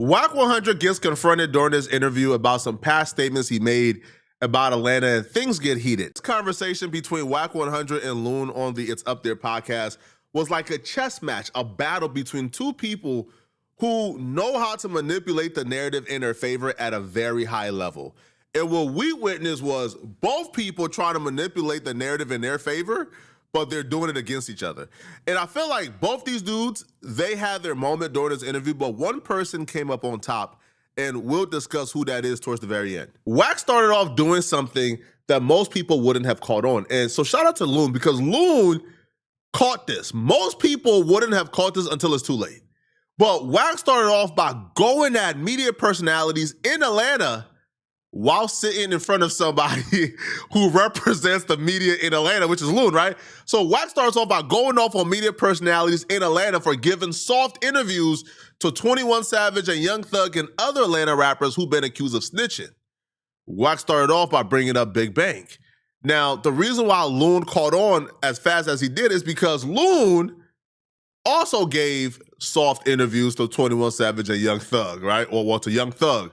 Wack 100 gets confronted during this interview about some past statements he made about Atlanta, and things get heated. This conversation between Wack 100 and Loon on the It's Up There podcast was like a chess match, a battle between two people who know how to manipulate the narrative in their favor at a very high level. And what we witnessed was both people trying to manipulate the narrative in their favor, but they're doing it against each other. And I feel like both these dudes, they had their moment during this interview, but one person came up on top, and we'll discuss who that is towards the very end. Wack started off doing something that most people wouldn't have caught on. And so shout out to Loon, because Loon caught this. Most people wouldn't have caught this until it's too late. But Wack started off by going at media personalities in Atlanta while sitting in front of somebody who represents the media in Atlanta, which is Loon, right? So Wack starts off by going off on media personalities in Atlanta for giving soft interviews to 21 Savage and Young Thug and other Atlanta rappers who've been accused of snitching. Wack started off by bringing up Big Bank. Now, the reason why Loon caught on as fast as he did is because Loon also gave soft interviews to 21 Savage and Young Thug, right? Or to Young Thug.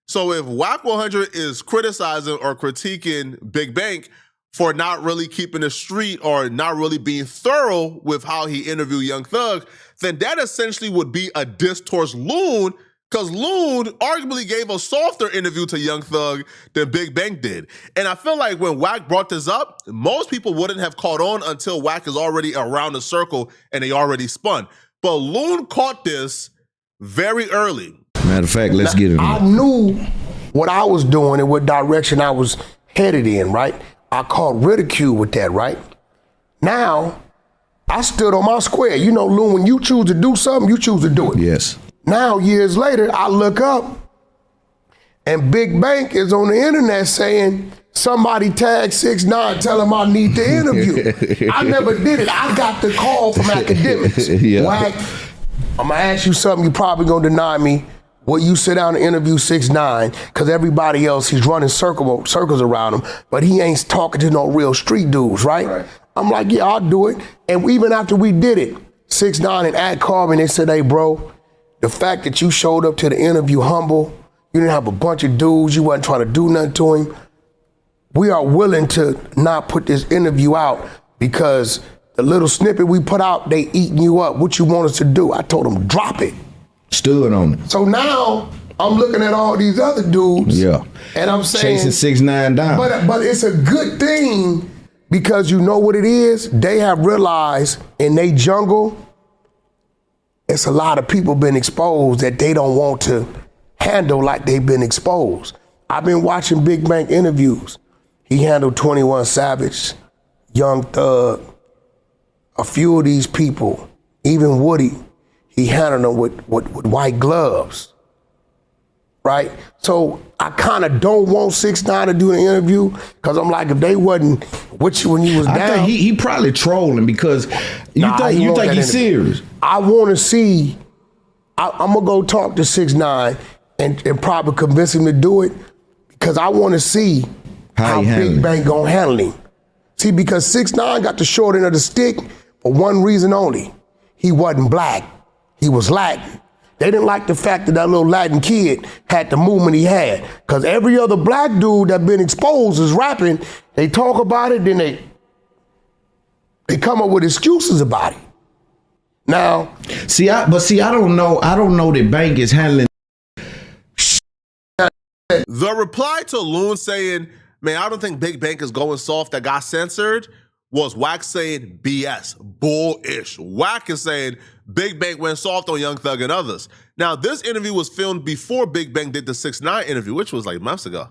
So if Wack 100 is criticizing or critiquing Big Bank for not really keeping it street or not really being thorough with how he interviewed Young Thug, then that essentially would be a diss towards Loon, because Loon arguably gave a softer interview to Young Thug than Big Bank did. And I feel like when Wack brought this up, most people wouldn't have caught on until Wack is already around the circle and they already spun. But Loon caught this very early. Matter of fact, let's get it on. I knew what I was doing and what direction I was headed in, right? I caught ridicule with that, right? Now, I stood on my square. You know, Loon, when you choose to do something, you choose to do it. Yes. Now, years later, I look up and Big Bank is on the internet saying, somebody tag 6ix9ine, tell him I need the interview. I never did it. I got the call from academics. Yeah. Wack, I'm gonna ask you something you probably gonna deny me. Will you sit down and interview 6ix9ine? Because everybody else, he's running circles around him, but he ain't talking to no real street dudes, right? I'm like, yeah, I'll do it. And even after we did it, 6ix9ine and Ad called me and they said, hey, bro, the fact that you showed up to the interview humble, you didn't have a bunch of dudes, you wasn't trying to do nothing to him, we are willing to not put this interview out because the little snippet we put out, they eating you up. What you want us to do? I told them, drop it. Stood on it. So now I'm looking at all these other dudes. Yeah. And I'm saying, chasing 6ix9ine down. But it's a good thing because you know what it is? They have realized in they jungle, it's a lot of people been exposed that they don't want to handle like they've been exposed. I've been watching Big Bank interviews. He handled 21 Savage, Young Thug, a few of these people, even Woody. He handled them with white gloves, right? So I kind of don't want 6ix9ine to do the interview because I'm like, if they wasn't with you when you was down. I think he probably trolling because you think he's serious. I want to see, I'm going to go talk to 6ix9ine and probably convince him to do it because I want to see how Big Bank gonna handle him. See, because 6ix9ine got the short end of the stick for one reason only. He wasn't black. He was Latin. They didn't like the fact that that little Latin kid had the movement he had. Because every other black dude that been exposed is rapping, they talk about it, then they come up with excuses about it. Now, I don't know that Bank is handling. The reply to Loon saying, man, I don't think Big Bank is going soft, that got censored, was Wack saying BS, bullish. Wack is saying Big Bank went soft on Young Thug and others. Now, this interview was filmed before Big Bank did the 6ix9ine interview, which was like months ago.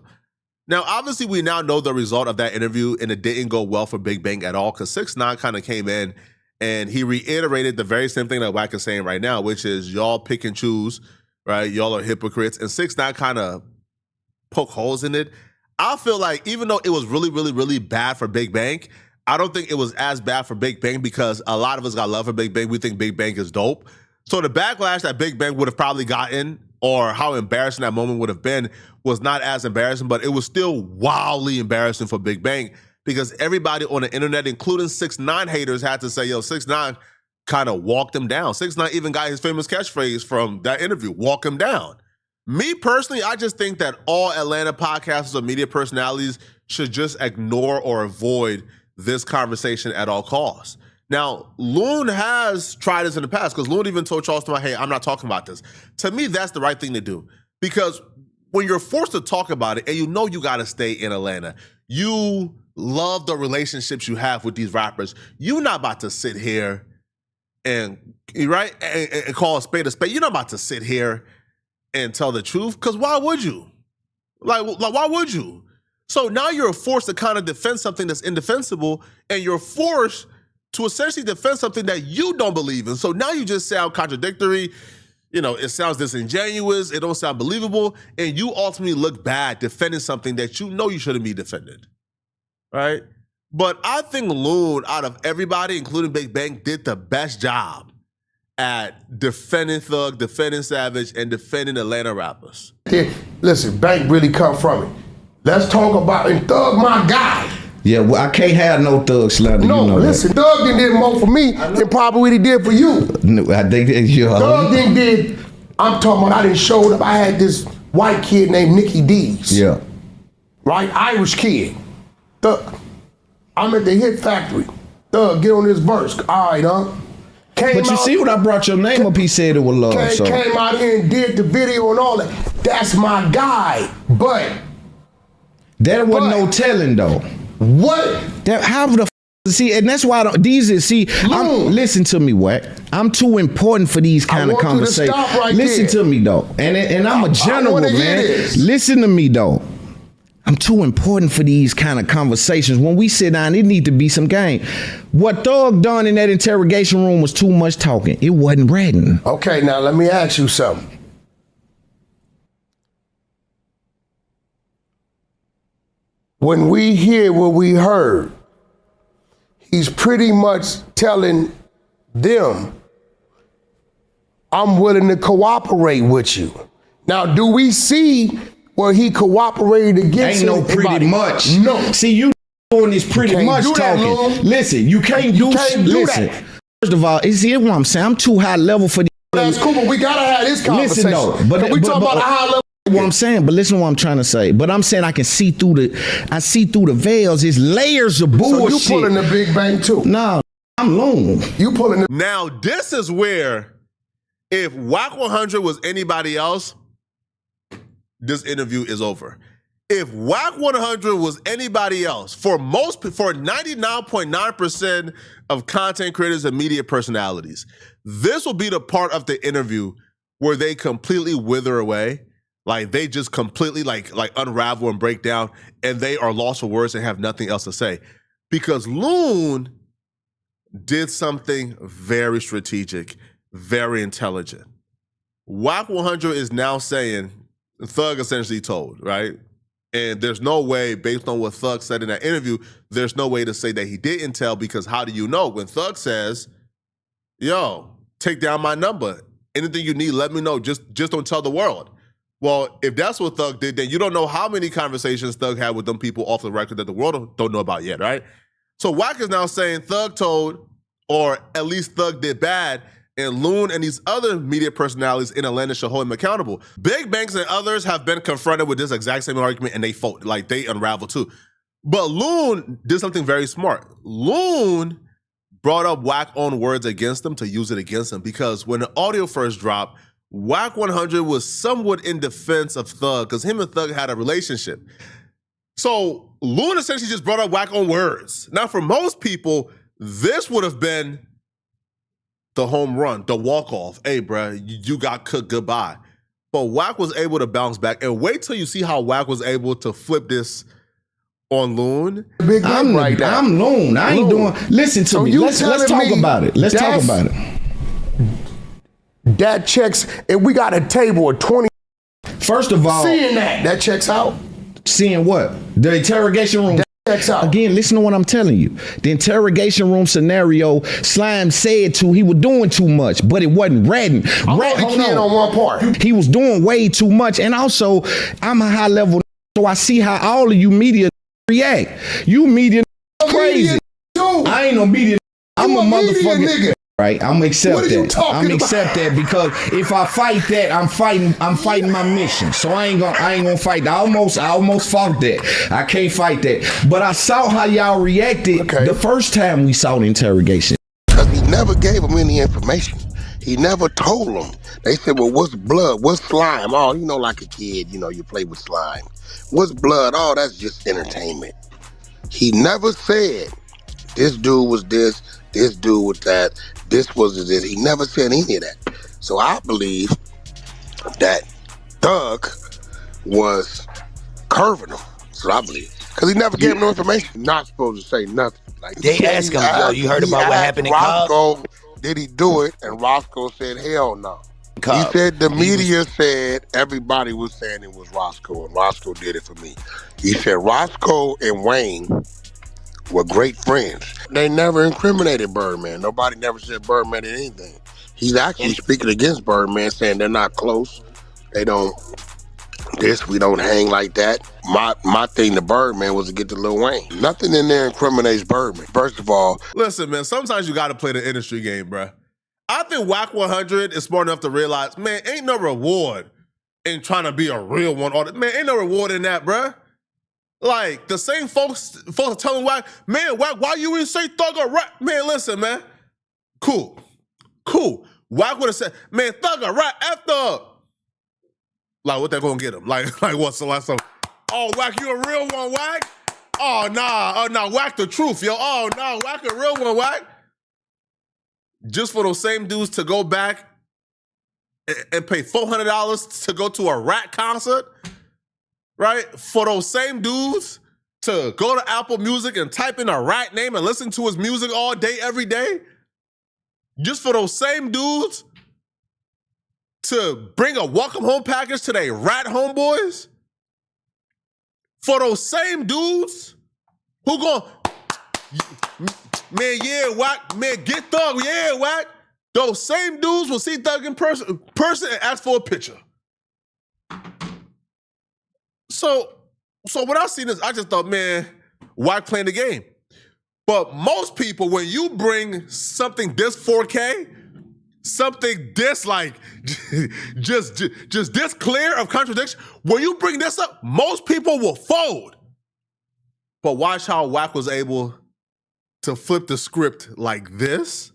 Now, obviously, we now know the result of that interview, and it didn't go well for Big Bank at all, because 6ix9ine kind of came in and he reiterated the very same thing that Wack is saying right now, which is y'all pick and choose, right? Y'all are hypocrites. And 6ix9ine kind of poke holes in it. I feel like even though it was really, really, really bad for Big Bank, I don't think it was as bad for Big Bang because a lot of us got love for Big Bang. We think Big Bang is dope. So the backlash that Big Bang would have probably gotten or how embarrassing that moment would have been was not as embarrassing, but it was still wildly embarrassing for Big Bang because everybody on the internet, including 6ix9ine haters, had to say, yo, 6ix9ine, kind of walked him down. 6ix9ine even got his famous catchphrase from that interview, walk him down. Me personally, I just think that all Atlanta podcasters or media personalities should just ignore or avoid this conversation at all costs. Now, Loon has tried this in the past because Loon even told Charleston, hey, I'm not talking about this. To me, that's the right thing to do because when you're forced to talk about it and you know you got to stay in Atlanta, you love the relationships you have with these rappers, you're not about to sit here and call a spade a spade. You're not about to sit here and tell the truth because why would you? Like why would you? So now you're forced to kind of defend something that's indefensible and you're forced to essentially defend something that you don't believe in. So now you just sound contradictory. You know, it sounds disingenuous. It don't sound believable. And you ultimately look bad defending something that you know you shouldn't be defended, right? But I think Loon, out of everybody, including Big Bang, did the best job at defending Thug, defending Savage, and defending Atlanta rappers. Yeah, listen, Bank really come from it. Let's talk about, and Thug my guy. Yeah, well, I can't have no Thug slander. No, you know listen, that. Thug didn't did more for me than probably what he did for you. No, I think Thug did, I'm talking about I didn't show up. I had this white kid named Nicky D's. Yeah. Right? Irish kid. Thug. I'm at the Hit Factory. Thug, get on this verse. All right, huh? But you see when I brought your name up, he said it was love. Came out here and did the video and all that. That's my guy. But there wasn't no telling though. What? How the see, and that's why listen to me, Wack. I'm too important for these kind of conversations. Listen to me though, and I'm a general man. Listen to me though. I'm too important for these kind of conversations. When we sit down, it need to be some game. What Thug done in that interrogation room was too much talking. It wasn't ratting. Okay, now let me ask you something. When we hear what we heard, he's pretty much telling them, I'm willing to cooperate with you. Now, do we see where he cooperated against Ain't no pretty much. No. See, you doing this pretty much talking. Listen, you can't do that. First of all, see what I'm saying? I'm too high level for these. That's cool, but we gotta have this conversation. Listen though, we talk about a high level. What I'm saying, but listen to what I'm trying to say. But I'm saying I see through the veils. It's layers of bullshit. So you pulling the Big Bang too? No, I'm Loon. You pulling the. Now this is where, if Wack 100 was anybody else, this interview is over. If Wack 100 was anybody else, for 99.9% of content creators and media personalities, this will be the part of the interview where they completely wither away. Like they just completely like unravel and break down, and they are lost for words and have nothing else to say. Because Loon did something very strategic, very intelligent. Wack 100 is now saying, Thug essentially told, right? And there's no way, based on what Thug said in that interview, there's no way to say that he didn't tell, because how do you know? When Thug says, yo, take down my number. Anything you need, let me know. Just don't tell the world. Well, if that's what Thug did, then you don't know how many conversations Thug had with them people off the record that the world don't know about yet, right? So Wack is now saying Thug told, or at least Thug did bad, and Loon and these other media personalities in Atlanta should hold him accountable. Big Banks and others have been confronted with this exact same argument, and they unravel too. But Loon did something very smart. Loon brought up Wack own words against him to use it against him, because when the audio first dropped, Wack 100 was somewhat in defense of Thug, because him and Thug had a relationship. So Loon essentially just brought up Wack own words. Now, for most people, this would have been the home run, the walk-off. Hey, bruh, you got cooked, goodbye. But Wack was able to bounce back. And wait till you see how Wack was able to flip this on Loon. I'm Loon. I ain't doing. Listen to me. Let's talk about it. Let's talk about it. That checks. If we got a table of 20. First of all, seeing that checks out. Seeing what? The interrogation room. Checks out. Again, listen to what I'm telling you. The interrogation room scenario, Slime said he was doing too much, but it wasn't ratting. On one part. He was doing way too much. And also, I'm a high level, so I see how all of you media react. You media crazy. I ain't no media. I'm a motherfucker. Right, I'm gonna accept What are you that. talking I'm gonna about? accept that because if I fight that, I'm fighting my mission. So I ain't gonna fight. I almost fought that. I can't fight that. But I saw how y'all reacted the first time we saw the interrogation. Because he never gave them any information. He never told them. They said, well, what's blood? What's slime? Oh, like a kid, you play with slime. What's blood? Oh, that's just entertainment. He never said, this dude was this dude was that, this was this. He never said any of that. So I believe that Thug was curving him. That's what I believe. Because he never gave him no information. Not supposed to say nothing. Like they asked him, yo, you heard about what happened in Roscoe, did he do it? And Roscoe said, hell no. He said the media said everybody was saying it was Roscoe, and Roscoe did it for me. He said Roscoe and Wayne were great friends. They never incriminated Birdman. Nobody never said Birdman did anything. He's actually speaking against Birdman, saying they're not close. They don't we don't hang like that. My thing to Birdman was to get to Lil Wayne. Nothing in there incriminates Birdman. First of all, listen, man, sometimes you got to play the industry game, bruh. I think Wack 100 is smart enough to realize, man, ain't no reward in trying to be a real one. Man, ain't no reward in that, bruh. Like, the same folks are telling Wack, man, Wack, why you ain't say Thug or Rap? Man, listen, man. Cool. Wack would have said, man, Thug or Rap, F Thug. Like, what they gonna get him? Like what's the last time? Oh, Wack, you a real one, Wack? Oh, nah, Wack the truth, yo. Oh, nah, Wack a real one, Wack. Just for those same dudes to go back and pay $400 to go to a Rat concert, right? For those same dudes to go to Apple Music and type in a Rat name and listen to his music all day, every day. Just for those same dudes to bring a welcome home package to their Rat homeboys. For those same dudes who going, man, yeah, Wack, man, get Thug, yeah, Wack. Those same dudes will see Thug in person and ask for a picture. So when I seen this, I just thought, man, Wack playing the game. But most people, when you bring something this 4K, something this like just this clear of contradiction, when you bring this up, most people will fold. But watch how Wack was able to flip the script like this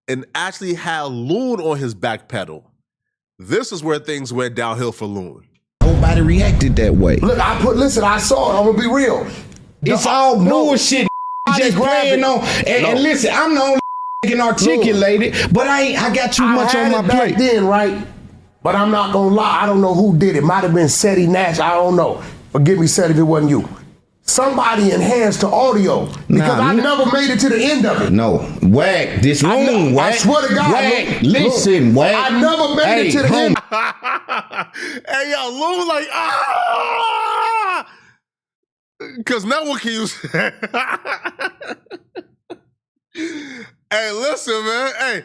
and actually have Loon on his back pedal. This is where things went downhill for Loon. Nobody reacted that way. Look, I saw it. I'm gonna be real. It's all bullshit. Just playing on. And listen, I'm the only can articulate it, but I got too much on my plate. Then, right? But I'm not gonna lie. I don't know who did it. Might have been Seti Nash. I don't know. Forgive me, Seti, if it wasn't you. Somebody enhanced the audio because I never made it to the end of it. No, Wack, this Loon, Wack. I swear to God, Wack, listen, Wack. I never made it to the end. Hey, yo, Loon like, because no one can use. Hey, listen, man.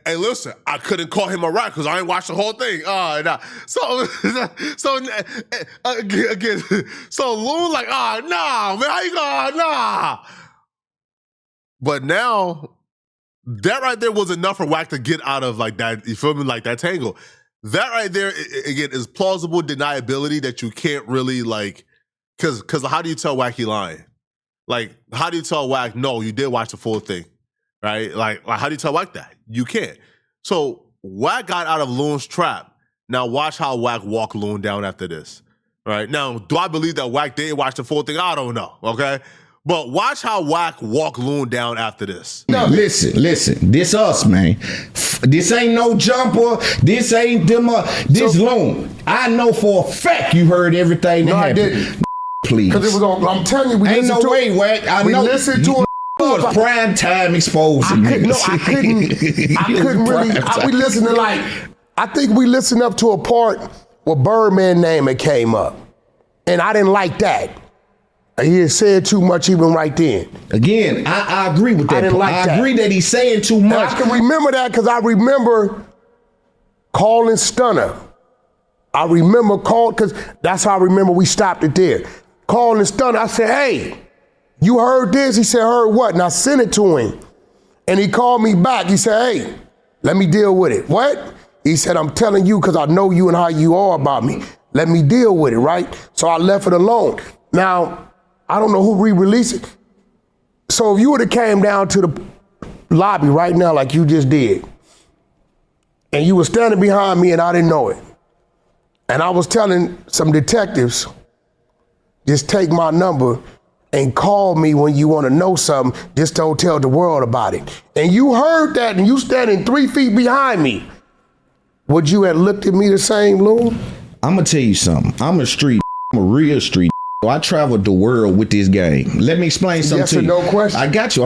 Hey, listen. I couldn't call him a rat because I ain't watched the whole thing. Nah. So again, so Loon like, nah, man, how you going? Nah. But now, that right there was enough for Wack to get out of like that. You feel me? Like that tangle. That right there, again, is plausible deniability that you can't really like, because how do you tell Wack he lying? Like, how do you tell Wack, no, you did watch the full thing, right? Like how do you tell Wack that? You can't. So Wack got out of Loon's trap. Now watch how Wack walk Loon down after this, right? Now, do I believe that Wack did watch the full thing? I don't know, okay? But watch how Wack walk Loon down after this. No, listen. This us, man. This ain't no jumper. This ain't them. This Loon. I know for a fact you heard everything that happened. I didn't. Please. Because it was on. I'm telling you, we ain't listened no to way, it. Wack. I we know. listened to it. Was prime time exposing. I couldn't really. We listened to I think we listened up to a part where Birdman name it came up, and I didn't like that. He had said too much even right then. Again, I agree with that. I didn't like that. I agree that he's saying too much. And I can remember that because I remember calling Stunner. I remember because that's how I remember we stopped it there. Calling Stunner, I said, hey, you heard this? He said, heard what? And I sent it to him. And he called me back. He said, hey, let me deal with it. What? He said, I'm telling you because I know you and how you are about me. Let me deal with it, right? So I left it alone. Now, I don't know who re-released it. So if you would have came down to the lobby right now like you just did, and you were standing behind me and I didn't know it, and I was telling some detectives, just take my number and call me when you want to know something, just don't tell the world about it. And you heard that and you standing 3 feet behind me. Would you have looked at me the same, Loon? I'm gonna tell you something. I'm a real street. I traveled the world with this game. Let me explain something to you. Yes or no question? I got you.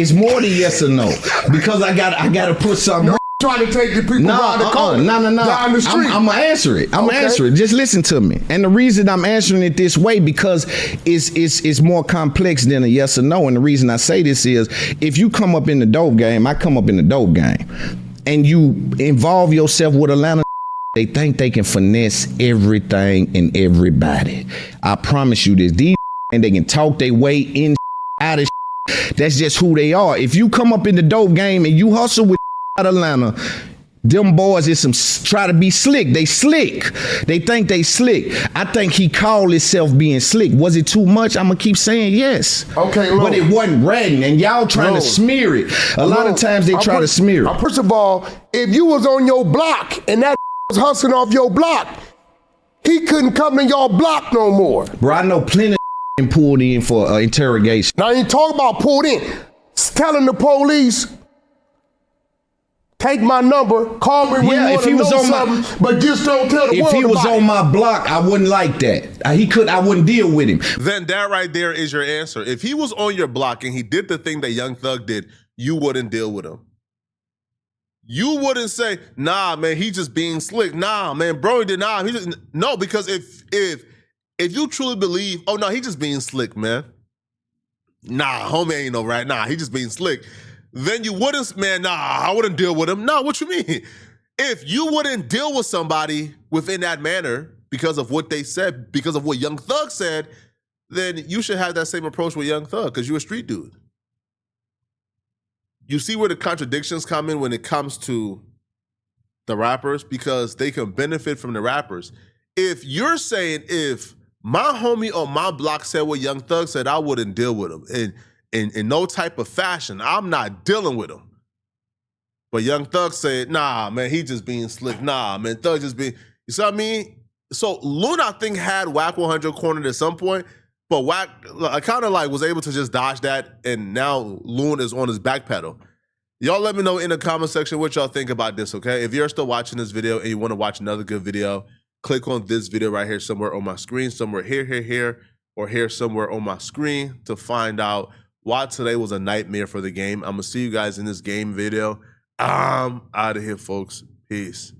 It's more than yes or no because I got to put something. No, trying to take the people down the corner, down the street. I'm gonna answer it. I'm gonna answer it. Just listen to me. And the reason I'm answering it this way because it's more complex than a yes or no. And the reason I say this is if you come up in the dope game, I come up in the dope game, and you involve yourself with Atlanta. They think they can finesse everything and everybody. I promise you this. These and they can talk their way in out of. That's just who they are. If you come up in the dope game and you hustle with out Atlanta, them boys is some try to be slick. They slick. They think they slick. I think he called himself being slick. Was it too much? I'm gonna keep saying yes. Okay, Lord. But it wasn't ratting, and y'all trying to smear it. A lot of times they try to smear it. First of all, if you was on your block and that was hustling off your block, he couldn't come to your block no more. Bro, I know plenty of pulled in for interrogation. Now you talk about pulled in. Telling the police, take my number, call me when you want to know something, but just don't tell the world If he was about on it. my block, I wouldn't like that. I wouldn't deal with him. Then that right there is your answer. If he was on your block and he did the thing that Young Thug did, you wouldn't deal with him. You wouldn't say, nah, man, he just being slick. Nah, man, bro, he did not. No, because if you truly believe, oh no, he just being slick, man. Nah, homie ain't no right. Nah, he just being slick. Then you wouldn't, man, nah, I wouldn't deal with him. Nah, what you mean? If you wouldn't deal with somebody within that manner because of what they said, because of what Young Thug said, then you should have that same approach with Young Thug because you're a street dude. You see where the contradictions come in when it comes to the rappers because they can benefit from the rappers. If you're saying if my homie on my block said what Young Thug said, I wouldn't deal with him in no type of fashion. I'm not dealing with him. But Young Thug said, nah, man, he just being slick. Nah, man, Thug just being, you see what I mean? So Loon, I think, had Wack 100 cornered at some point. But Wack, I kind of like was able to just dodge that, and now Loon is on his back pedal. Y'all let me know in the comment section what y'all think about this, okay? If you're still watching this video and you want to watch another good video, click on this video right here somewhere on my screen, somewhere here, or here somewhere on my screen to find out why today was a nightmare for the game. I'm going to see you guys in this game video. I'm out of here, folks. Peace.